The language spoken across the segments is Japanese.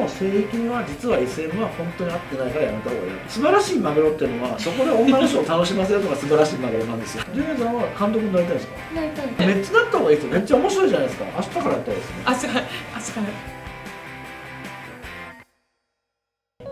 の性域には実は SM は本当に合ってないからやめた方がいい。素晴らしいマグロっていうのはそこで女の人を楽しませるのが素晴らしいマグロなんですよ。ジュニアさんは監督になりたいですか？なりたい。めっちゃなった方がいいですよ。めっちゃ面白いじゃないですか。明日からやったらいいですね。明日から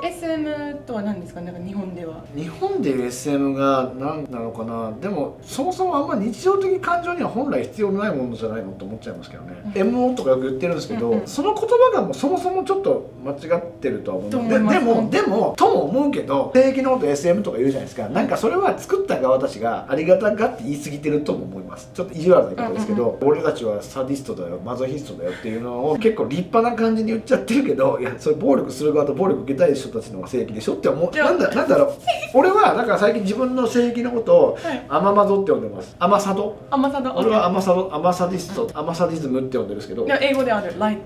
SM とは何ですか？なんか日本では日本でいう SM が何なのかな。でもそもそもあんま日常的感情には本来必要ないものじゃないのと思っちゃいますけどね、MO とかよく言ってるんですけど、その言葉がもうそもそもちょっと間違ってるとは思う。でもとも思うけど、性域のこと SM とか言うじゃないですか。なんかそれは作った側たちがありがたがって言い過ぎてるとも思います。ちょっと意地悪な言い方ですけど、俺たちはサディストだよ、マゾヒストだよっていうのを結構立派な感じに言っちゃってるけど、いやそれ暴力する側と暴力受けたい人たちの方が正義でしょって思う。なんだろう俺はだから最近自分の性域のことをアママゾって呼んでます。アマサド。俺はアマサディスト、アマサディズムって呼んでるんですけど、英語であるライ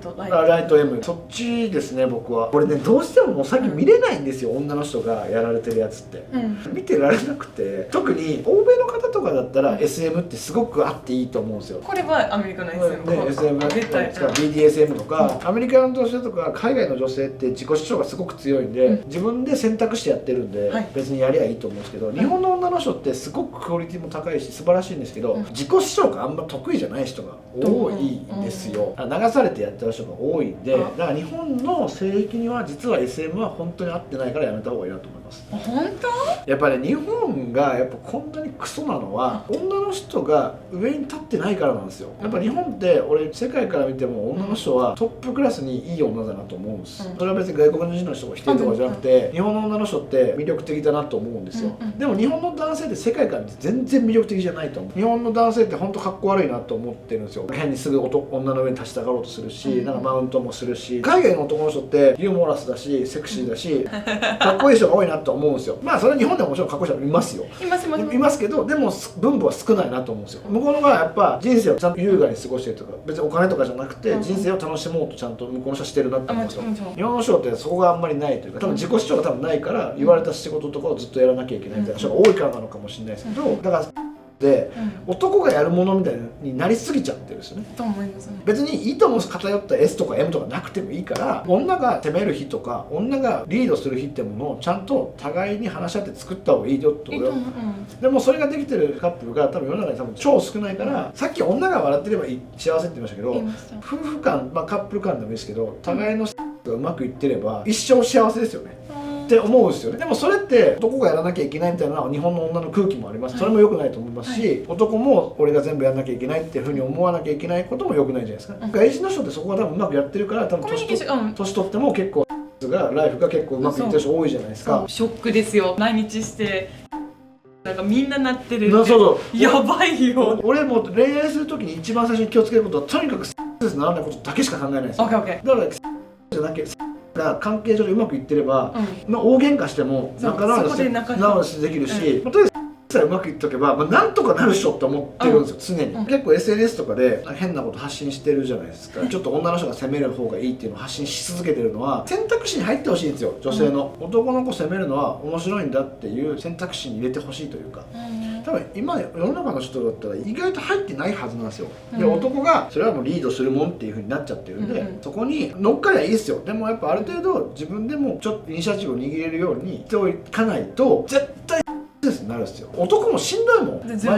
ト M、 そっちですね。僕はこれね、どうしてももう最近見れないんですよ、女の人がやられてるやつって、見てられなくて。特に欧米の方とかだったら SM ってすごくあっていいと思うんですよ。これはアメリカの SM、SM 絶対 BDSM とか、アメリカの女性とか海外の女性って自己主張がすごく強いんで、自分で選択してやってるんで、別にやりゃいいと思うんですけど、日本の女の人ってすごくクオリティも高いし素晴らしいんですけど、自己主張があんま得意じゃない人が多いんですよ。流されてやってる人が多いんで、だから日本の性域には実は SM は本当に合ってないからやめた方がいいなと思います。本当？やっぱり、ね、日本がやっぱこんなにクソなのは女の人が上に立ってないからなんですよ。やっぱ日本って俺世界から見ても女の人はトップクラスにいい女だなと思うんです。それは別に外国人の人が否定とかじゃなくて、日本の女の人って魅力的だなと思うんですよ。でも日本の男性って世界から見て全然魅力的じゃないと思う。日本の男性って本当かっこ悪いなと思ってるんですよ。変にすぐ女の上に立ちたがろうとするし、なんかマウントもするし、海外の男の人ってユーモラスだしセクシーだしかっこいい人が多いなと思うんですよ。まあそれは日本でももちろんかっこいい人いますよ。いますけど、でも分母は少ないなと思うんですよ。向こうのがやっぱ人生をちゃんと優雅に過ごしてるとか、別にお金とかじゃなくて人生を楽しもうとちゃんと向こうの人はしてるなって思うんですよ。日本の人ってそこがあんまりないというか、多分自己主張が多分ないから言われた仕事とかをずっとやらなきゃいけないみたいな人が多いからなのかもしれないですけど、だからで、男がやるものみたいになりすぎちゃってるんですよね。と思いますね。別にいいとも偏った S とか M とかなくてもいいから、女が攻める日とか女がリードする日ってものをちゃんと互いに話し合って作った方がいいよって俺は。でもそれができてるカップルが多分世の中に多分超少ないから、さっき女が笑ってれば幸せって言いましたけど、夫婦間、カップル間でもいいですけど、互いのがうまくいってれば一生幸せですよねって思うんですよね。でもそれって男がやらなきゃいけないみたいな日本の女の空気もあります。それも良くないと思いますし、男も俺が全部やらなきゃいけないっていうふうに思わなきゃいけないことも良くないじゃないですか。外人の人ってそこは多分うまくやってるから、多分年取っても結構ライフが結構うまくいってる人多いじゃないですか。ショックですよ。来日してなんかみんななってる。やばいよ。俺も恋愛するときに一番最初に気をつけることは、とにかくならないことだけしか考えないんですよ。だからじゃなきゃが関係上でうまくいってれば、大喧嘩しても仲直しできるし、例えばさえうまくいっとけば、なんとかなるっしょって思ってるんですよ、常に。結構 SNS とかで変なこと発信してるじゃないですか。ちょっと女の人が責める方がいいっていうのを発信し続けてるのは、選択肢に入ってほしいんですよ、女性の。男の子責めるのは面白いんだっていう選択肢に入れてほしいというか。多分今世の中の人だったら意外と入ってないはずなんですよ。で、男がそれはもうリードするもんっていう風になっちゃってるんで、そこに乗っかりゃいいですよ。でもやっぱある程度自分でもちょっとイニシアチブを握れるようにしておかないと絶対になるんですよ。男もしんどいもん。ず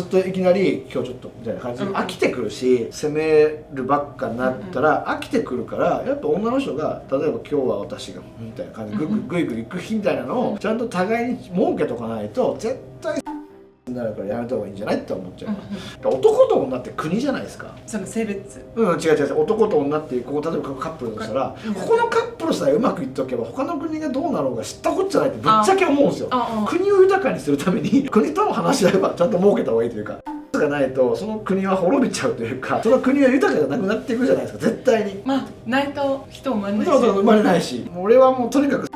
っといきなり今日ちょっとみたいな感じで飽きてくるし、攻めるばっかになったら飽きてくるから、やっぱ女の人が例えば今日は私がみたいな感じでグイグイ行く日みたいなのをちゃんと互いに設けとかないと絶対になるからやめた方がいいんじゃないって思っちゃう。男と女って国じゃないですか。その性別。違う、男と女っていう、ここ例えばカップルだとしたら、ここのカップルさえうまくいっとけば他の国がどうなろうが知ったこっちゃないってぶっちゃけ思うんですよ。国を豊かにするために国とも話し合えばちゃんと設けた方がいいというか、がないとその国は滅びちゃうというか、その国は豊かじゃなくなっていくじゃないですか、絶対に。ないと人生まれないし。生まれないし、俺はもうとにかく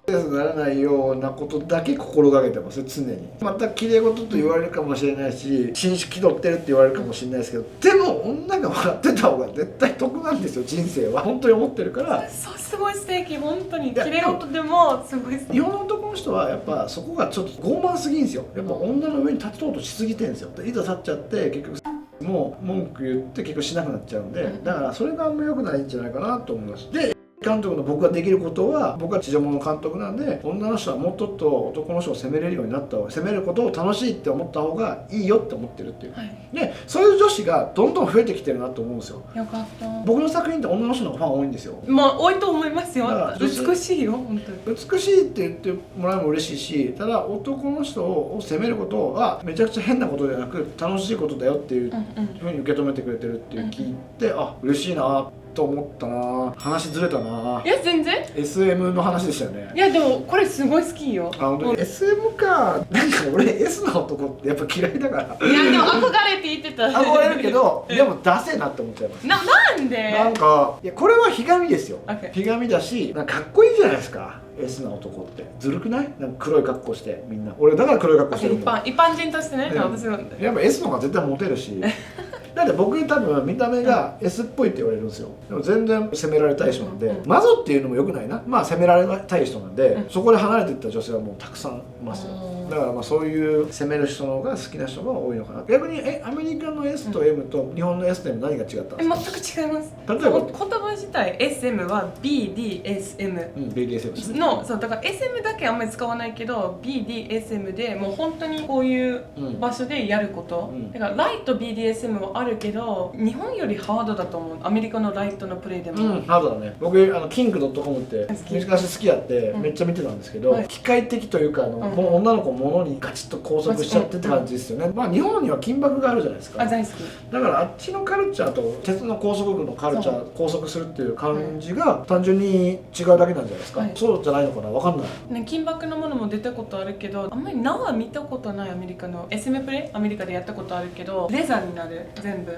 ならないようなことだけ心がけてますよ、常に。また綺麗事と言われるかもしれないし、紳士気取ってるって言われるかもしれないですけど、でも女が笑ってた方が絶対得なんですよ、人生は。本当に思ってるから。すごい素敵、本当に綺麗事でもすごい素敵。日本の男の人はやっぱそこがちょっと傲慢すぎんですよ。やっぱ女の上に立とうとしすぎてるんですよ。いざ立っちゃって結局もう文句言って結局しなくなっちゃうんで、だからそれがあんま良くないんじゃないかなと思います。で監督の僕ができることは、僕は地上物監督なんで、女の人はもっと男の人を責めれるようになった方が、責めることを楽しいって思った方がいいよって思ってるっていう、はい、でそういう女子がどんどん増えてきてるなと思うんですよ。よかった。僕の作品って女の人のファン多いんですよ。まあ多いと思いますよ。美しいよ本当に。美しいって言ってもらうのも嬉しいし、ただ男の人を責めることはめちゃくちゃ変なことじゃなく楽しいことだよっていうふうに受け止めてくれてるっていう聞いて、あ、嬉しいなと思ったな。話ずれたな。いや全然 SM の話でしたよね。いやでもこれすごい好きよ。あ、本当に SM か。なんか俺 S な男ってやっぱ嫌いだから。いやでも憧れて言ってた。憧れるけどでもダセえなって思っちゃいます。なんでなんか、いやこれはひがみですよ。ひがみだし、なんかかっこいいじゃないですか。S な男ってずるくない？なんか黒い格好してみんな。俺だから黒い格好してるもん。一般人としてね。私はやっぱ S の方が絶対モテるし。だって僕多分見た目が S っぽいって言われるんですよ。でも全然責められたい人なんで、マゾっていうのもよくないな。まあ責められたい人なんで、そこで離れていった女性はもうたくさんいますよ。だからまあそういう責める人の方が好きな人が多いのかな。逆にアメリカの S と M と日本の S と M 何が違ったんですか？全く違います。例えば言葉自体 SM は BDSM の、そうだから SM だけあんまり使わないけど BDSM でもう本当にこういう場所でやること、だからライト BDSM はあるけど日本よりハードだと思う。アメリカのライトのプレイでも、ハードだね。僕キング .com って昔好きやってめっちゃ見てたんですけど、機械的というかもう女の子を物にガチッと拘束しちゃってって感じですよね。まあ日本には金箔があるじゃないですか。大好き。だからあっちのカルチャーと鉄の拘束具のカルチャー、拘束するっていう感じが単純に違うだけなんじゃないですか。そうじゃないのかな、わかんない。金箔のものも出たことあるけど、あんまり名は見たことない。アメリカの SM プレイアメリカでやったことあるけどレザーになる全部。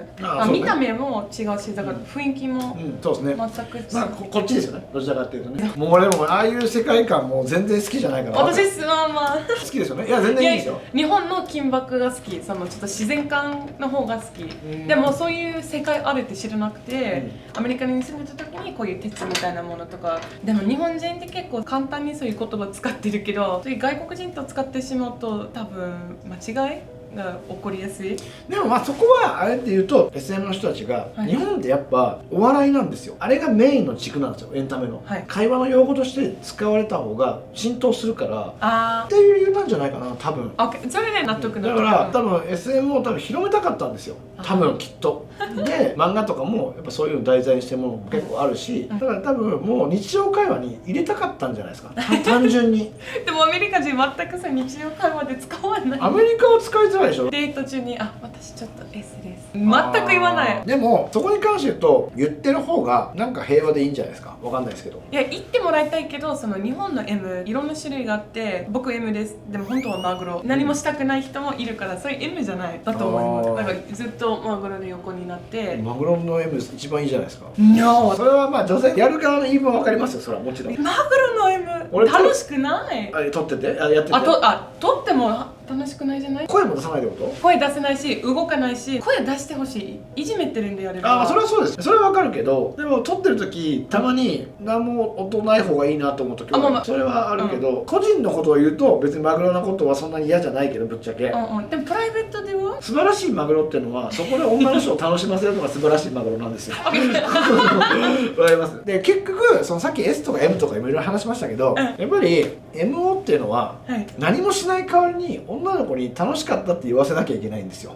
見た目も違うし、だから雰囲気もそうですね。全く違う。まあこっちですよね。どちらかっていうとね。もう俺もああいう世界観も全然好きじゃないから。私まあ好きですよね。いや全然いいですよ。日本の金箔が好き。そのちょっと自然感の方が好き。でもそういう世界あるって知らなくて、アメリカに住んでた時にこういう鉄みたいなものとか。でも日本人って結構簡単にそういう言葉使ってるけど、そういう外国人と使ってしまうと多分間違いが起こりやすい。でもまあそこはあれって言うと SM の人たちが、日本ってやっぱお笑いなんですよ。あれがメインの軸なんですよ。エンタメの、会話の用語として使われた方が浸透するからっていう理由なんじゃないかな、多分。それで納得だから多分 SM を多分広めたかったんですよ、多分きっと。で漫画とかもやっぱそういうのを題材にしてるものも結構あるし、だから多分もう日常会話に入れたかったんじゃないですか、単純に。でもアメリカ人全くさ日常会話で使わない。アメリカは使いづらいでしょ。デート中に私ちょっと S です、全く言わない。でもそこに関して言うと言ってる方がなんか平和でいいんじゃないですか。わかんないですけど。いや言ってもらいたいけど、その日本の M いろんな種類があって、僕 M です、でも本当はマグロ、何もしたくない人もいるから、そういう M じゃないだと思います。なんかずっとマグロで横になって。マグロの M 一番いいじゃないですか。それはまあ女性やる側の言い分は分かりますよ、それはもちろん。マグロの M 楽しくない。撮っててやってて撮っても楽しくないじゃない。声も出さないってこと？声出せないし動かないし、声出してほしい。いじめてるんでやれば。それはそうです。それはわかるけど、でも撮ってる時たまに何も音ない方がいいなと思う時はそれはあるけど、個人のことを言うと別にマグロのことはそんなに嫌じゃないけど、ぶっちゃけ。でもプライベートでは素晴らしいマグロっていうのはそこで女の人を楽しませるのが素晴らしいマグロなんですよ。わかります。で結局そのさっき S とか M とかいろいろ話しましたけど、やっぱり MO っていうのは何もしない代わりに女の子に楽しかったって言わせなきゃいけないんですよ。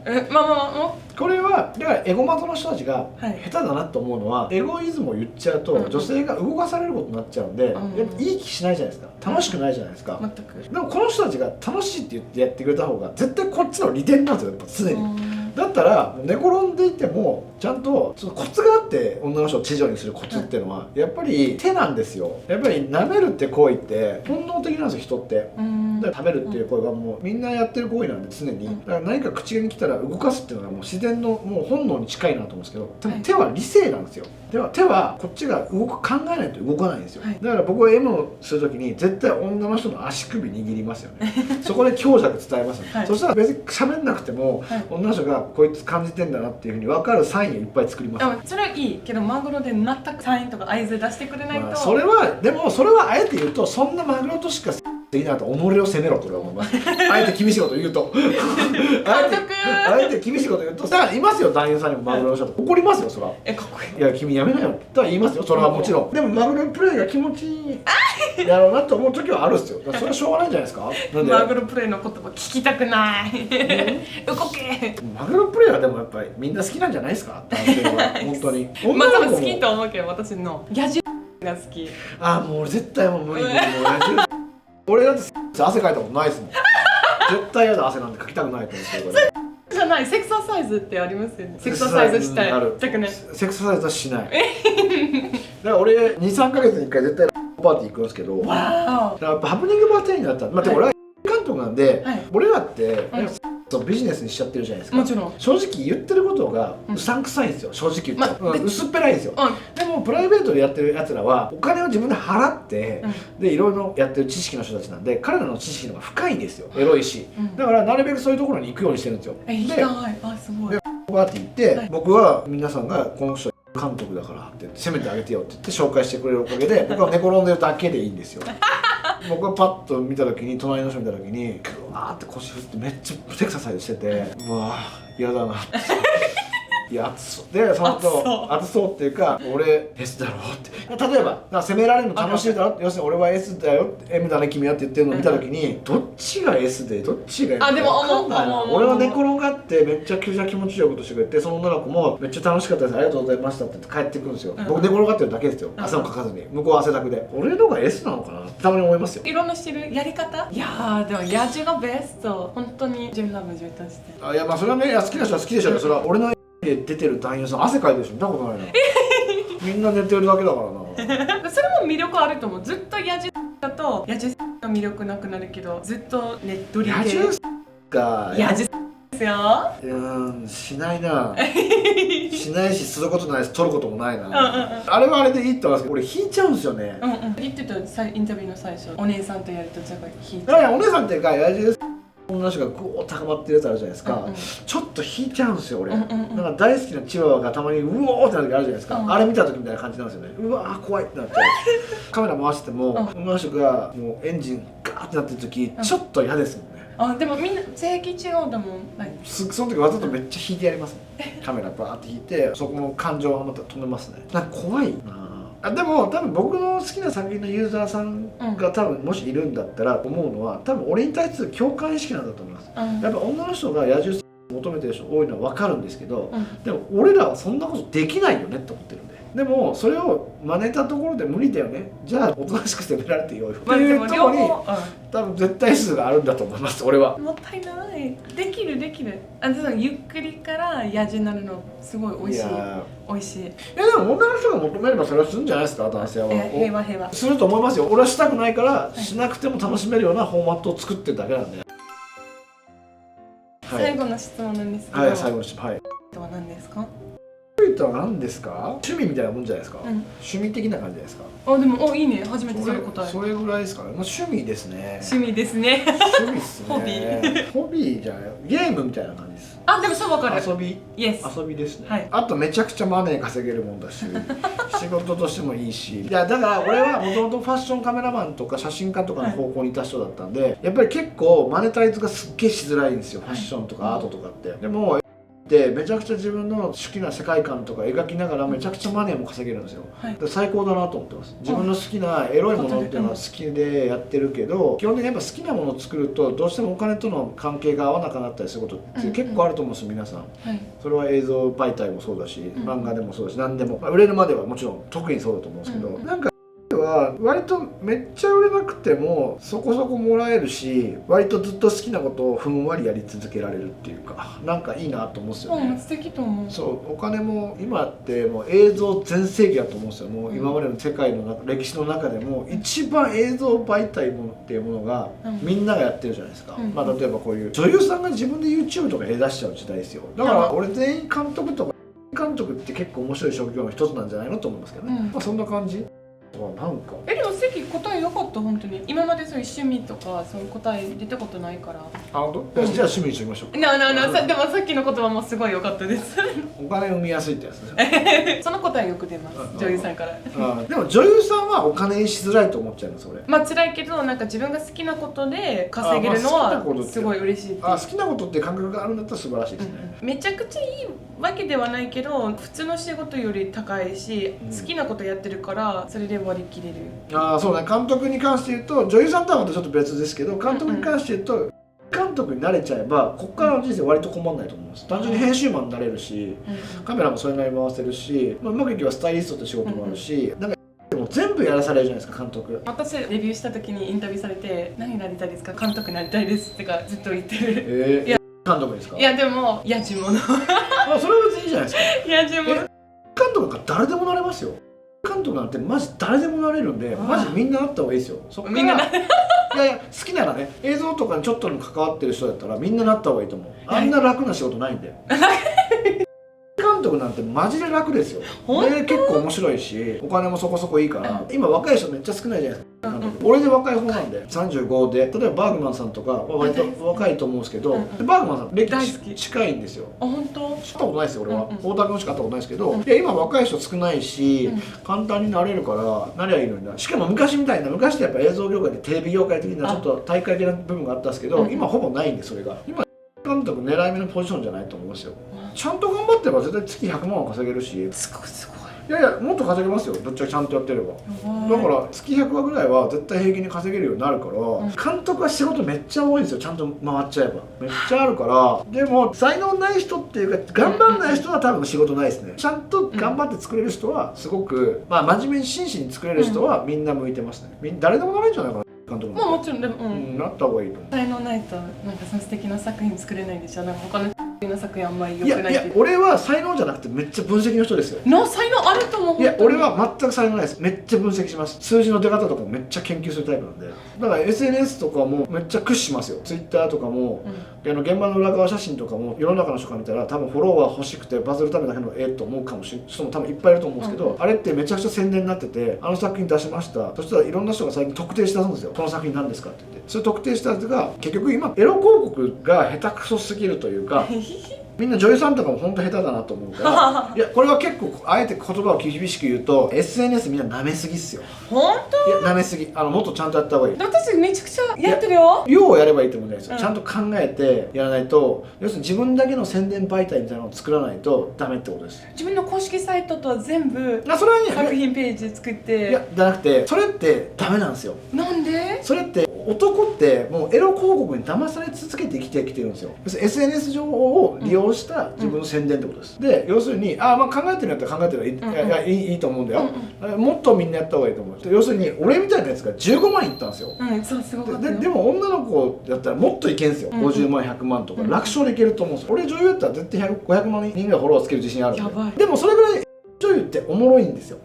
これはだからエゴマトの人たちが下手だなと思うのは、エゴイズムを言っちゃうと女性が動かされることになっちゃうんで、やっぱいい気しないじゃないですか。楽しくないじゃないですか。全く。でもこの人たちが楽しいって言ってやってくれた方が絶対こっちの利点なんですよ、やっぱ常に。だったら寝転んでいてもちゃんとそのコツがあって、女の人を知女にするコツっていうのはやっぱり手なんですよ。やっぱり舐めるって行為って本能的なんですよ、人って。だから食べるっていう行為はもうみんなやってる行為なんで、常に。だから何か口に来たら動かすっていうのがもう自然のもう本能に近いなと思うんですけど、でも手は理性なんですよ。手はこっちが考えないと動かないんですよ。だから僕は M をするときに絶対女の人の足首握りますよね。そこで強弱伝えますよね。そしたら別に喋んなくても女の人がこいつ感じてんだなっていうふうに分かるサインをいっぱい作ります。それはいいけど、マグロで全くサインとか合図出してくれないと。それはでもそれはあえて言うと、そんなマグロとしかいいなと己を責めろと俺は思いますあえて厳しいこと言うとあえて厳しいこと言うとさいますよ男優さんにもマグロの人と怒りますよそらかっこいい。いや君やめなよとは言いますよそれはもちろんでもマグロのプレイが気持ちいいだろうなと思う時はあるっすよそれはしょうがないんじゃないですかなんでマグロプレイの言葉聞きたくない動けマグロプレイはでもやっぱりみんな好きなんじゃないですか男性は本当にまあ多分女の子も好きと思うけど私の野獣が好き。あもう俺絶対もう無理無理もう野獣俺だって汗かいたことないですもん絶対嫌だ汗なんてかきたくないと思ってるからじゃないセクササイズってありますよね。セクササイズしたい。あるしたくない。セクササイズはしないだから俺 2,3 ヶ月に1回絶対パーティー行くんですけどだからやっぱハプニングパーティーになったらまあでも俺は監督なんで、はい、俺らってビジネスにしちゃってるじゃないですか。もちろん正直言ってることがうさんくさいんですよ正直言っちゃう、薄っぺらいんですよ、でもプライベートでやってるやつらはお金を自分で払って、でいろいろやってる知識の人たちなんで彼らの知識の方が深いんですよエロいし、だからなるべくそういうところに行くようにしてるんですよ。行きたい。あすごい。でパーティー行って、僕は皆さんがこの人監督だからって責めてあげてよって言って紹介してくれるおかげで僕は寝転んでるだけでいいんですよ僕がパッと見た時に隣の人見た時にグワーって腰振ってめっちゃセクササイズしててうわ嫌だなっていや熱そうでその後熱そうっていうか俺 S だろって例えば責められるの楽しいだろ要するに俺は S だよ M だね君はって言ってるのを見た時にどっちが S でどっちが M あでも俺は寝転がってめっちゃ気持ちよいことしてくれてその女の子もめっちゃ楽しかったですありがとうございましたって言って帰ってくるんですよ、僕寝転がってるだけですよ汗もかかずに向こうは汗だくで俺のが S なのかなってたまに思いますよ。いろんなしてるやり方いやーでも野獣がベスト本当にジムラブジュとしていやまあそれはね好きな人は好きでしょうけどそれは俺の出てる男優さん汗かいてる人見たことないなみんな寝てるだけだからなそれも魅力あると思うずっと野獣だと野獣の魅力なくなるけどずっとねっとり系野獣が野獣ですよしないなしないしすることないし取ることもないなあれはあれでいいって思いますけど俺引いちゃうんですよね言ってたインタビューの最初お姉さんとやるとじゃが引いちゃういやお姉さんっていうか野獣女の人がこう高まってるやつあるじゃないですか、ちょっと引いちゃうんですよ俺、なんか大好きなチワワがたまにうおーってなる時あるじゃないですか、あれ見た時みたいな感じなんですよねうわー怖いってなっちゃうカメラ回してても、女の人がもうエンジンガーってなってる時、ちょっと嫌ですもんね。でもみんな性域違うだもんその時わざとめっちゃ引いてやりますカメラバーって引いてそこの感情をまた止めますね。なんか怖いなでも多分僕の好きな作品のユーザーさんが多分もしいるんだったら思うのは多分俺に対する共感意識なんだと思います、やっぱ女の人が野獣求めてる人多いのは分かるんですけど、でも俺らはそんなことできないよねって思ってるんででもそれを真似たところで無理だよねじゃあおとなしく責められてよいっていうところに多分絶対数があるんだと思います俺は。もったいないできるゆっくりから野獣になるのすごい美味しい美味しい。いやでも女の人が求めればそれはするんじゃないですか男性は。平和すると思いますよ。俺はしたくないからしなくても楽しめるようなフォーマットを作ってるだけなんで。最後の質問なんですけど、最後の質問は何ですか？とは何ですか？趣味みたいなもんじゃないですか、趣味的な感じじゃないですか。でもいいね初めてそれ答え。それぐらいですかね。趣味ですね。趣味ですね。趣味っすね。ホビーじゃないゲームみたいな感じです。でもそう分かる。遊びですね、あとめちゃくちゃマネー稼げるもんだし仕事としてもいいしだから俺はもともとファッションカメラマンとか写真家とかの方向にいた人だったんで、やっぱり結構マネタイズがすっげえしづらいんですよ、ファッションとかアートとかって。でもでめちゃくちゃ自分の好きな世界観とか描きながらめちゃくちゃマネーも稼げるんですよ、最高だなと思ってます。自分の好きなエロいものっていうのは好きでやってるけど、基本的にやっぱ好きなものを作るとどうしてもお金との関係が合わなくなったりすることって結構あると思うんですよ皆さん、それは映像媒体もそうだし、漫画でもそうだし何でも、売れるまではもちろん特にそうだと思うんですけど、なんかは割とめっちゃ売れなくてもそこそこもらえるし、割とずっと好きなことをふんわりやり続けられるっていうか、なんかいいなと思うんですよね。素敵と思う。そうお金も今ってもう映像全盛期だと思うんですよ。もう今までの世界の歴史の中でも一番映像媒体ものっていうものがみんながやってるじゃないですか、まあ例えばこういう女優さんが自分で YouTube とか絵出しちゃう時代ですよ。だから俺全員監督とか監督って結構面白い職業の一つなんじゃないのと思いますけどね、そんな感じ。とはなんか。でも関答え良かった本当に。今までそういう趣味とかそういう答え出たことないから。本当？じゃあ趣味にしてみましょう。でもさっきの言葉もすごい良かったです。お金生みやすいってやつね。その答えよく出ます。女優さんから。でも女優さんはお金にしづらいと思っちゃいます俺。まあ辛いけどなんか自分が好きなことで稼げるのはすごい嬉しい。好きなことっていう感覚があるんだったら素晴らしいですね。めちゃくちゃいいわけではないけど普通の仕事より高いし、好きなことやってるからそれで割り切れる。そうね。監督に関して言うと女優さんとはまたちょっと別ですけど、監督に関して言うと、監督になれちゃえばここからの人生割と困んないと思います。単純に編集マンになれるし、カメラもそれなりに回せるし、うまくいけばスタイリストって仕事もあるし、なんかでも全部やらされるじゃないですか監督。私デビューした時にインタビューされて「何になりたいですか？監督になりたいです」ってかずっと言ってる。いや監督ですか？いやでもやじもの。それは別にいいじゃないですか。やじもの。監督なんか誰でもなれますよ。監督なんてマジ誰でもなれるんで、マジみんななった方がいいですよ。そっからみんな好きならね、映像とかにちょっとでも関わってる人だったらみんななった方がいいと思う。あんな楽な仕事ないんで。監督なんてマジで楽ですよ。結構面白いし、お金もそこそこいいから、今若い人めっちゃ少ないじゃないですか。俺で若い方なんで、35で、例えばバーグマンさんとかは割と若いと思うんですけど、バーグマンさん歴近いんですよ。本当？会ったことないですよ俺は。太田君しか会ったことないですけど、いや今若い人少ないし、簡単になれるからなりゃいいのにな。しかも昔みたいな、昔ってやっぱ映像業界でテレビ業界的なちょっと大会的な部分があったんですけど、今ほぼないんでそれが。今監督狙い目のポジションじゃないと思いますよ。ちゃんと頑張ってれば絶対月100万は稼げるし。すごい。いやもっと稼げますよ。ぶっちゃけちゃんとやってれば。だから月100話ぐらいは絶対平均に稼げるようになるから、監督は仕事めっちゃ多いんですよ。ちゃんと回っちゃえばめっちゃあるから。でも才能ない人っていうか頑張らない人は多分仕事ないですね。ちゃんと頑張って作れる人はすごく真面目に真摯に作れる人はみんな向いてますね。誰でもなれるんじゃないかな。監督もちろんでも、なった方がいいと思う。才能ないとなんかその素敵な作品作れないんでしょ。なんか他のの作品あんまり良くない。いや俺は才能じゃなくてめっちゃ分析の人ですよ。才能あると思う。いや俺は全く才能ないです。めっちゃ分析します。数字の出方とかもめっちゃ研究するタイプなんで。だから SNS とかもめっちゃ駆使しますよ。Twitter とかも、現場の裏側写真とかも世の中の人から見たら多分フォロワー欲しくてバズるためだけのと思うかもしれない人も多分いっぱいいると思うんですけど、あれってめちゃくちゃ宣伝になってて、あの作品出しました。そしたらいろんな人が最近特定して出すんですよ。この作品何ですかって言って。それ特定したやつが結局今エロ広告が下手くそすぎるというか。みんな女優さんとかも本当下手だなと思うからいやこれは結構あえて言葉を厳しく言うと SNS みんな舐めすぎっすよ。本当？いや舐めすぎ。もっとちゃんとやった方がいい。私めちゃくちゃやってるよ。要やればいいと思うんですよ。ちゃんと考えてやらないと、要するに自分だけの宣伝媒体みたいなのを作らないとダメってことです。自分の公式サイトとは全部それはね作品ページ作って。いやじゃなくてそれってダメなんですよ。なんで？それって男ってもうエロ広告に騙され続けて生きてきてるんですよ。要するに SNS 上を利用した自分の宣伝ってことです。で要するに考えてるんだったら考えてるいいと思うんだよ。もっとみんなやった方がいいと思う。要するに俺みたいなやつが15万いったんですよ。そうすごかったよ。でも女の子だったらもっといけんすよ。50万100万とか楽勝でいけると思うんですよ。俺女優だったら絶対500万人ぐらいフォロワーつける自信あるんで。でもそれぐらい女優っておもろいんですよ。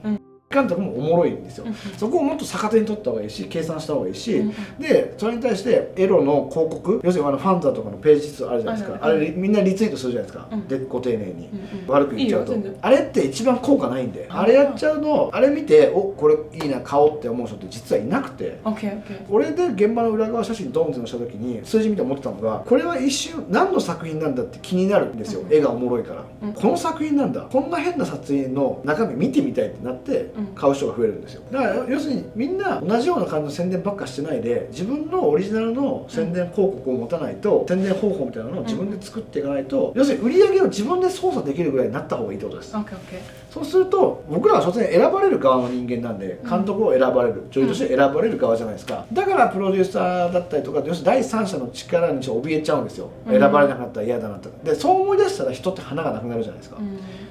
監督もおもろいんですよ。そこをもっと逆手に取った方がいいし、計算した方がいいし、でそれに対してエロの広告、要するにファンザとかのページ数あるじゃないですか。あれみんなリツイートするじゃないですか。でご丁寧に悪く言っちゃうと、あれって一番効果ないんで、あれやっちゃうの、あれ見てこれいいな買おうって思う人って実はいなくて、俺で現場の裏側写真ドンってのした時に数字見て思ってたのが、これは一瞬何の作品なんだって気になるんですよ。絵がおもろいから、この作品なんだ、こんな変な撮影の中身見てみたいってなって買う人が増えるんですよ。だから要するにみんな同じような感じの宣伝ばっかしてないで、自分のオリジナルの宣伝広告を持たないと、宣伝方法みたいなのを自分で作っていかないと、要するに売り上げを自分で操作できるぐらいになった方がいいってことです。そうすると僕らは所詮選ばれる側の人間なんで、監督を選ばれる、女優として選ばれる側じゃないですか。だからプロデューサーだったりとか、要するに第三者の力に怯えちゃうんですよ。選ばれなかったら嫌だなとかで、そう思い出したら人って花がなくなるじゃないですか。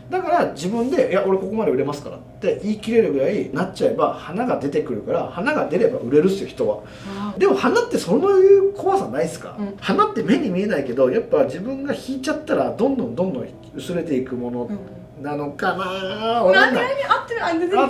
だから自分で「いや俺ここまで売れますから」って言い切れるぐらいになっちゃえば花が出てくるから、花が出れば売れるっすよ人は。でも花ってそういう怖さないですか？花って目に見えないけど、やっぱ自分が引いちゃったらどんどん薄れていくものなのかな。何合ってる。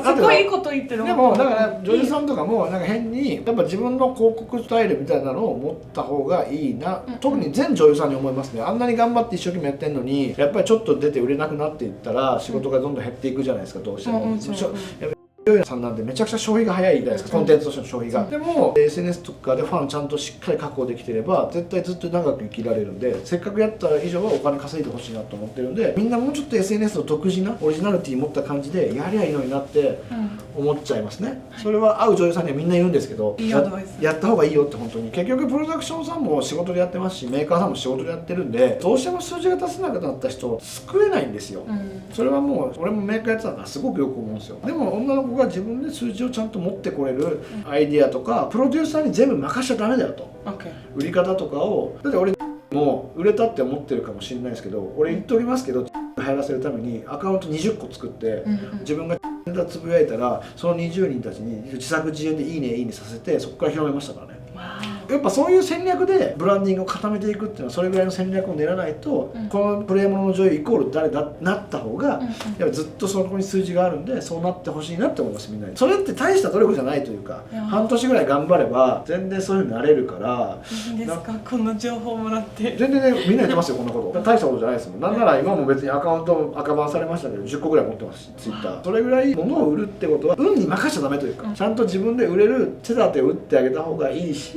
すごいいいこと言ってる。でもだから女優さんとかもなんか変にやっぱ自分の広告スタイルみたいなのを持った方がいいな、特に全女優さんに思いますね。あんなに頑張って一生懸命やってんのに、やっぱりちょっと出て売れなくなっていったら仕事がどんどん減っていくじゃないですか、どうしても。さんなんでめちゃくちゃ消費が早いじゃないですか、コンテンツとしての消費が。でも SNS とかでファンちゃんとしっかり確保できてれば絶対ずっと長く生きられるんで、せっかくやった以上はお金稼いでほしいなと思ってるんで、みんなもうちょっと SNS の独自なオリジナリティ持った感じでやりゃいいのになって思っちゃいますね。それは会う女優さんにはみんな言うんですけど、やった方がいいよって。本当に結局プロダクションさんも仕事でやってますし、メーカーさんも仕事でやってるんで、どうしても数字が出せなくなった人救えないんですよ。それはもう俺もメーカーやってたからすごくよく思うんですよ。でも女の子が自分で数字をちゃんと持ってこれるアイディアとかプロデューサーに全部任しちゃダメだよと、売り方とかを。だって俺もう売れたって思ってるかもしれないですけど、俺言っておりますけど、流行らせるためにアカウント20個作って、自分がネタつぶやいたらその20人たちに自作自演でいいねいいねさせて、そこから広めましたからね。やっぱそういう戦略でブランディングを固めていくっていうのは、それぐらいの戦略を練らないと、このプレイモノの女優イコール誰だなった方が、やっぱずっとそこに数字があるんで、そうなってほしいなって思います。みんなにそれって大した努力じゃないというか、半年ぐらい頑張れば全然そういうふうになれるから。いいんですか、この情報もらって。全然ね、みんな言ってますよこんなこと。大したことじゃないですもん。なんなら今も別にアカウント赤バンされましたけど10個ぐらい持ってますし、ツイッター。それぐらい物を売るってことは運に任せちゃダメというか、ちゃんと自分で売れる手立てを打ってあげた方がいいし、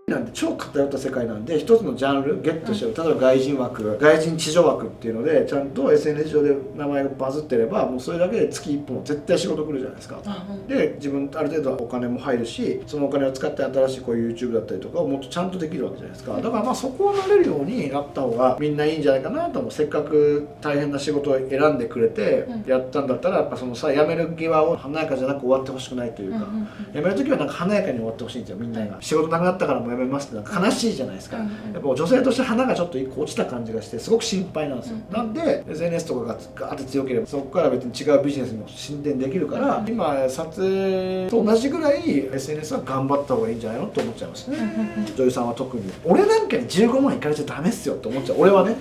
なんて超偏った世界なんで、一つのジャンルゲットしてる、例えば外人枠、外人地上枠っていうのでちゃんと SNS 上で名前がバズってれば、もうそれだけで月1本絶対仕事来るじゃないですか。で自分ある程度お金も入るし、そのお金を使って新しいこういう YouTube だったりとかをもっとちゃんとできるわけじゃないですか。だからまあそこをなれるようになった方がみんないいんじゃないかなと思う。せっかく大変な仕事を選んでくれてやったんだったら、やっぱそのさ、辞める際を華やかじゃなく終わってほしくないというか、辞める時はなんか華やかに終わってほしいんですよ。みんなが仕事なくなったからもう辞めますってなんか悲しいじゃないですか。やっぱ女性として花がちょっと一個落ちた感じがしてすごく心配なんですよ。なんで SNS とかがガーって強ければそこから別に違うビジネスにも進展できるから、今撮影と同じぐらい SNS は頑張った方がいいんじゃないのって思っちゃいますね。女優さんは特に。俺なんかに15万いかれちゃダメっすよって思っちゃう、俺はね。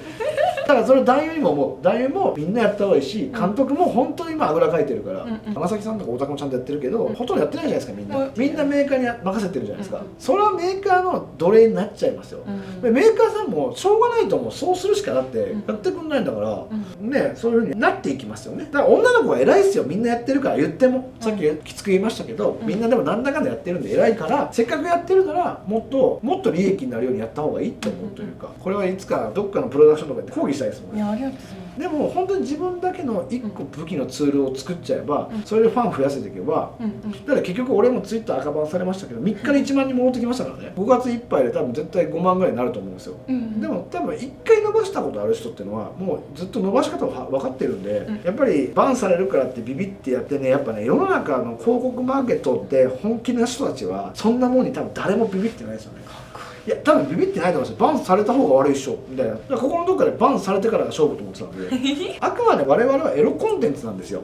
だからそれ男優にも思う。男優もみんなやった方がいいし、監督も本当に今あぐらかいてるから、花咲さんとか大田もちゃんとやってるけど、ほとんどやってないじゃないですか。みんなメーカーに任せてるじゃないですか。それはメーカーの奴隷になっちゃいますよ。メーカーさんもしょうがないと思う。そうするしかだってやってくんないんだからね、そういう風になっていきますよね。だから女の子は偉いっすよ、みんなやってるから言っても。さっききつく言いましたけど、みんなでもなんだかんだやってるんで偉いから、せっかくやってるならもっと利益になるようにやった方がいいって思うというか、これはいつかどっかのプロダクションとかで抗議したいですもんね。いや、ありがとうございます。でも本当に自分だけの1個武器のツールを作っちゃえば、それでファン増やせていけば、だから結局俺もツイッター赤バンされましたけど、3日で1万人戻ってきましたからね。5月いっぱいで多分絶対5万ぐらいになると思うんですよ。でも多分1回伸ばしたことある人っていうのはもうずっと伸ばし方を分かってるんで、やっぱりバンされるからってビビってやってね、やっぱね、世の中の広告マーケットって本気な人たちはそんなもんに多分誰もビビってないですよね。いや、多分ビビってないと思いますよ。バンされた方が悪いっしょみたいな。だからここのどっかでバンされてからが勝負と思ってたんであくまで我々はエロコンテンツなんですよ。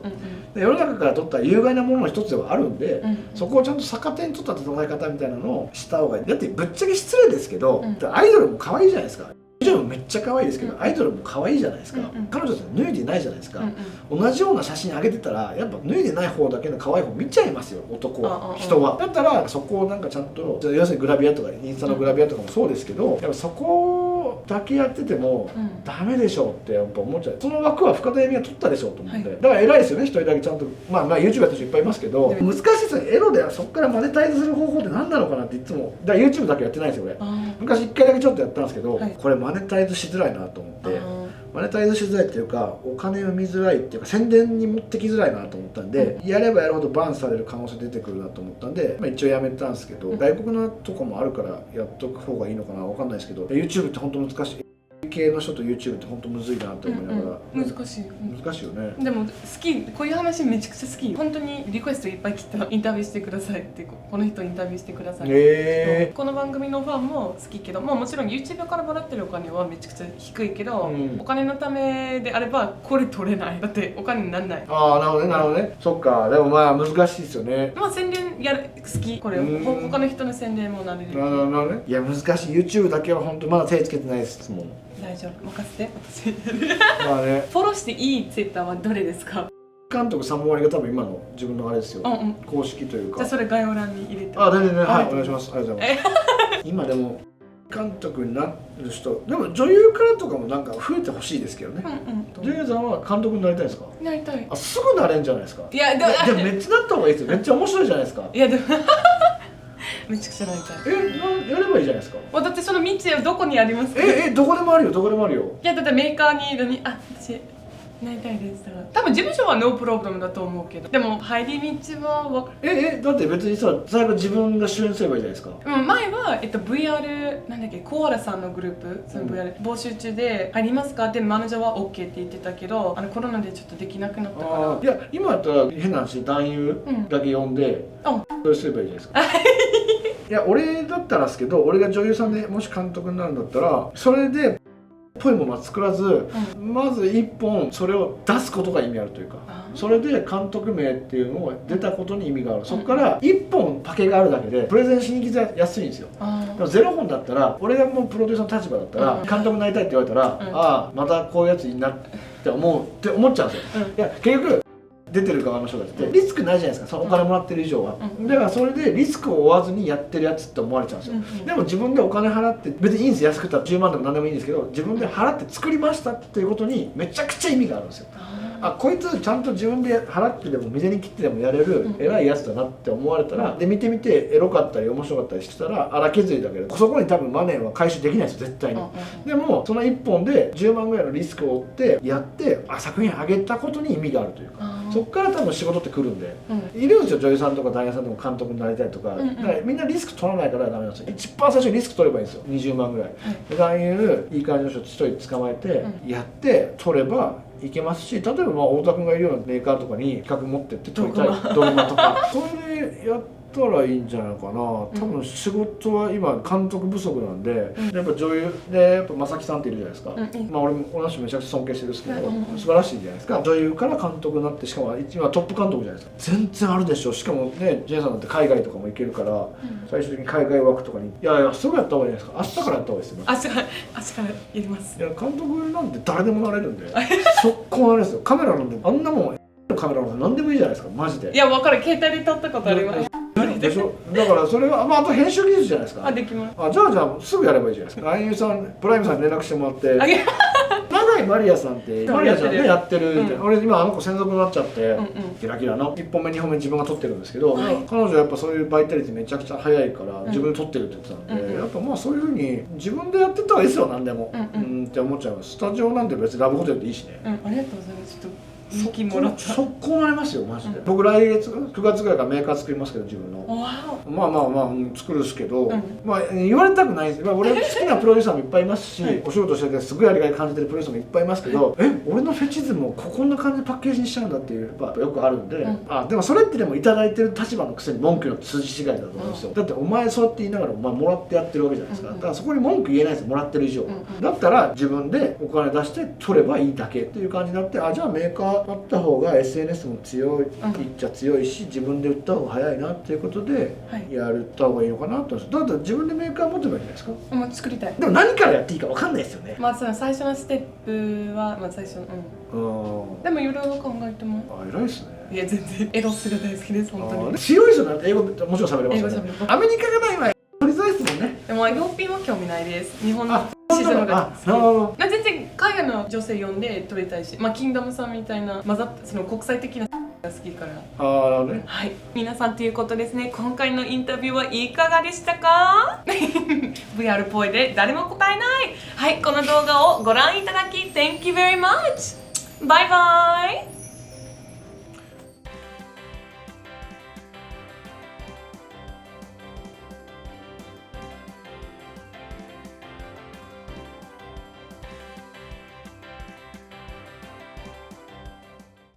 で世の中から取った有害なものの一つではあるんで、そこをちゃんと逆手に取った戦い方みたいなのをした方がいい。だってぶっちゃけ失礼ですけど、アイドルも可愛いじゃないですか。めっちゃ可愛いですけど、アイドルも可愛いじゃないですか。彼女たち脱いでないじゃないですか。同じような写真上げてたらやっぱ脱いでない方だけの可愛い方見ちゃいますよ、男は、人は。だったらそこをなんかちゃんと、要するにグラビアとかインスタのグラビアとかもそうですけど、やっぱそこだけやっててもダメでしょってやっぱ思っちゃう。その枠は深田恵美が取ったでしょと思って、だから偉いですよね、一人だけちゃんと。まあ YouTube やってる人いっぱいいますけど、難しいですよね。エロではそこからマネタイズする方法って何なのかなっていつも。だから YouTube だけやってないんですよ俺。昔1回だけちょっとやったんですけど、これマネタイズしづらいなと思って、マネタイズしづらいっていうかお金を見づらいっていうか宣伝に持ってきづらいなと思ったんで、やればやるほどバンされる可能性出てくるなと思ったんで、一応やめたんですけど、外国のとこもあるからやっとく方がいいのかな、分かんないですけど、 YouTube って本当難しい。系の人と YouTube って本当むずいなって思いながら、難しいよね。でも好き、こういう話めちゃくちゃ好き。本当にリクエストいっぱい来た。インタビューしてくださいって、この人インタビューしてください。この番組のファンも好きけど、もちろん YouTube からもらってるお金はめちゃくちゃ低いけど、お金のためであればこれ取れない。だってお金にならない。ああ、なるほどね、なるほどね。そっか。でもまあ難しいですよね。まあ宣伝やる好き。これ他の人の宣伝もなれる。なるほどね。いや難しい。 YouTube だけは本当まだ手つけてないですもん。大丈夫、任せて、私まあね、フォローしていいツイッターはどれですか？監督3割が多分今の自分のあれですよ、公式というか。じゃあそれ概要欄に入れて。あ、全然ね、はい、お願いします。ありがとうございます今でも監督になる人、でも女優からとかもなんか増えてほしいですけどね。女優さんは監督になりたいですか？なりたい。あ、すぐなれんじゃないですか。いやでもめっちゃなった方がいいですよ。めっちゃ面白いじゃないですか。いやでもめちゃくちゃなりたい。やればいいじゃないですか。だってその道はどこにありますか？どこでもあるよ、どこでもあるよ。いやだってメーカーにいるに、私なりたいです。多分事務所はノープロブレムだと思うけど、でも入り道は分かる。だって別にさ、最後自分が主演すればいいじゃないですか。前は、VR なんだっけ、コアラさんのグループ、その VR、募集中で入りますかってマネージャーは OK って言ってたけど、コロナでちょっとできなくなったから。いや、今だったら変な話、男優だけ呼んで、それすればいいじゃないですか。いや、俺だったらですけど、俺が女優さんでもし監督になるんだったら、それでぽいものは作らず、まず一本それを出すことが意味あるというか、それで監督名っていうのが出たことに意味がある。そこから一本パケがあるだけでプレゼンしに来やすいんですよ。でも0本だったら、俺がもうプロデューサーの立場だったら、監督になりたいって言われたら、ああまたこういうやつになって思っちゃうんですよ。いや結局出てる側の人たちってリスクないじゃないですか、そのお金もらってる以上は。だからそれでリスクを負わずにやってるやつって思われちゃうんですよ。でも自分でお金払って、別にいいんですよ、安くったら10万とか何でもいいんですけど、自分で払って作りましたっていうことにめちゃくちゃ意味があるんですよ。こいつちゃんと自分で払ってでも水に切ってでもやれる偉いやつだなって思われたら、で見てみてエロかったり面白かったりしてたら荒削りだけど、そこに多分マネーは回収できないですよ絶対に。でもその1本で10万ぐらいのリスクを負ってやって作品上げたことに意味があるというか、そこから多分仕事ってくるんで、いるんですよ、女優さんとか男優さんでも監督になりたいとか。だからみんなリスク取らないからダメなんですよ。一番最初にリスク取ればいいんですよ、20万ぐらい。男優いい感じの人1人捕まえてやって取ればいけますし、例えば太田君がいるようなメーカーとかに企画持ってって撮りたい動画とかそれでやったらいいんじゃないかな。多分仕事は今監督不足なんで、やっぱ女優でやっぱ正木さんっているじゃないですか。俺も同じ人めちゃくちゃ尊敬してるんですけど、素晴らしいじゃないですか。女優から監督になって、しかも今トップ監督じゃないですか。全然あるでしょ。しかもね、ジェイさんだって海外とかも行けるから、最終的に海外枠とかにいやすぐやった方がいいじゃないですか。明日からやった方がいいですよ。明日からやります。いや監督なんて誰でもなれるんで速攻なれですよ。カメラなんてあんなもんカメラなんて何でもいいじゃないですか、マジで。いや分かる、携帯で撮ったことあります。でしょ。だからそれはあと編集技術じゃないですか。できます。じゃあすぐやればいいじゃないですか。男優さんプライムさんに連絡してもらって永井マリアさんってマリアちゃんねやってるって、俺今あの子専属になっちゃってキラキラの1本目2本目自分が撮ってるんですけど、彼女やっぱそういうバイタリティめちゃくちゃ早いから自分で撮ってるって言ってたんで、やっぱそういうふうに自分でやってった方がいいですよ、何でもって思っちゃいます。スタジオなんて別にラブホテルでいいしね。ありがとうございます。ちょっと人気もらった。速攻なりますよマジで。僕来月9月ぐらいからメーカー作りますけど、自分の作るんですけど、言われたくないんですよ。俺好きなプロデューサーもいっぱいいますし、お仕事しててすごいやりがい感じてるプロデューサーもいっぱいいますけど、俺のフェチズムをこんな感じでパッケージにしちゃうんだっていうやっぱよくあるんで、でもそれってでも頂いてる立場のくせに文句の通じ違いだと思うんですよ。だってお前そうやって言いながらお前もらってやってるわけじゃないですか。だからそこに文句言えないですよ、もらってる以上。だったら自分でお金出して取ればいいだけっていう感じになって、じゃあメーカーあった方がSNS も強いっちゃ強いし、自分で売った方が早いなっていうことでやった方がいいのかなと思うんです。だって自分でメーカー持てばいいんじゃないですか。もう作りたい。でも何からやっていいか分かんないですよね。その最初のステップは最初でもいろいろ考えても偉いですね。いや全然エロスが大好きです、本当に。強いですよね。英語もちろん喋れますよね。アメリカがないわ取りづらいですもんね。でもヨーピンは興味ないです。日本のシステムが好き。全然海外の女性呼んで撮りたいし、キングダムさんみたいなその国際的なが好きから。はい、皆さんということですね。今回のインタビューはいかがでしたか？ VR っぽいで誰も答えない。はい、この動画をご覧いただき Thank you very much! バイバイ。